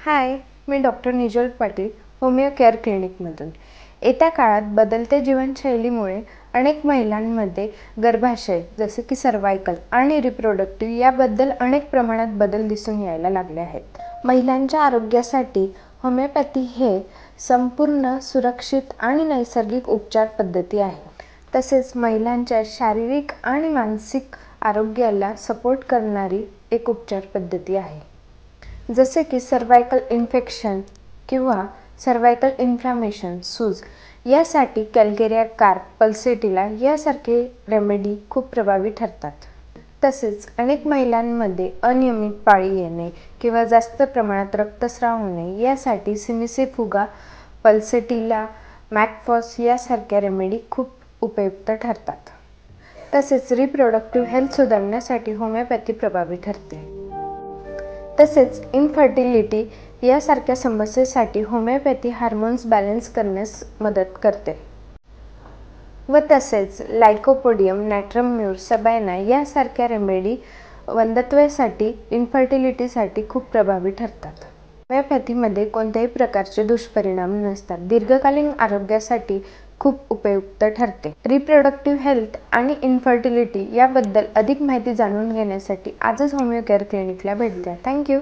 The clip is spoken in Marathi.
हाय, मी डॉक्टर निजोल पाटील, होमिओ केअर क्लिनिकमधून। येत्या काळात बदलत्या जीवनशैलीमुळे अनेक महिलांमध्ये गर्भाशय जसे की सर्वायकल आणि रिप्रोडक्टिव्ह याबद्दल अनेक प्रमाणात बदल दिसून यायला लागले आहेत। महिलांच्या आरोग्यासाठी होमिओपॅथी हे संपूर्ण सुरक्षित आणि नैसर्गिक उपचार पद्धती आहे। तसेच महिलांच्या शारीरिक आणि मानसिक आरोग्याला सपोर्ट करणारी एक उपचार पद्धती आहे। जसे की सर्वायकल इन्फेक्शन किंवा सर्वायकल इन्फ्लामेशन सूज यासाठी कॅल्केरिया कार्प पल्सेटिला यासारखे रेमेडी खूप प्रभावी ठरतात। तसेच अनेक महिलांमध्ये अनियमित पाळी येणे किंवा जास्त प्रमाणात रक्तस्राव होणे यासाठी सिमिसेफुगा पल्सेटिला मॅकफॉस यासारख्या रेमेडी खूप उपयुक्त ठरतात। तसेच रिप्रोडक्टिव्ह हेल्थ सुधारण्यासाठी होमिओपॅथी प्रभावी ठरते। तसेच इनफर्टिलिटी यासारख्या समस्येसाठी होमिओपॅथी हार्मोन्स बॅलन्स करण्यास मदत करते। व तसेच लाइकोपोडियम नॅट्रम म्यूर सबायना यासारख्या रेमेडी वंध्यत्वासाठी इनफर्टिलिटीसाठी खूप प्रभावी ठरतात। होमिओपॅथीमध्ये कोणत्याही प्रकारचे दुष्परिणाम नसतात, दीर्घकालीन आरोग्यासाठी खूप उपयुक्त ठरते। रिप्रोडक्टिव्ह हेल्थ आणि इनफर्टिलिटी याबद्दल अधिक माहिती जाणून घेण्यासाठी आजच होमिओ केअर क्लिनिकला भेट द्या। थँक्यू।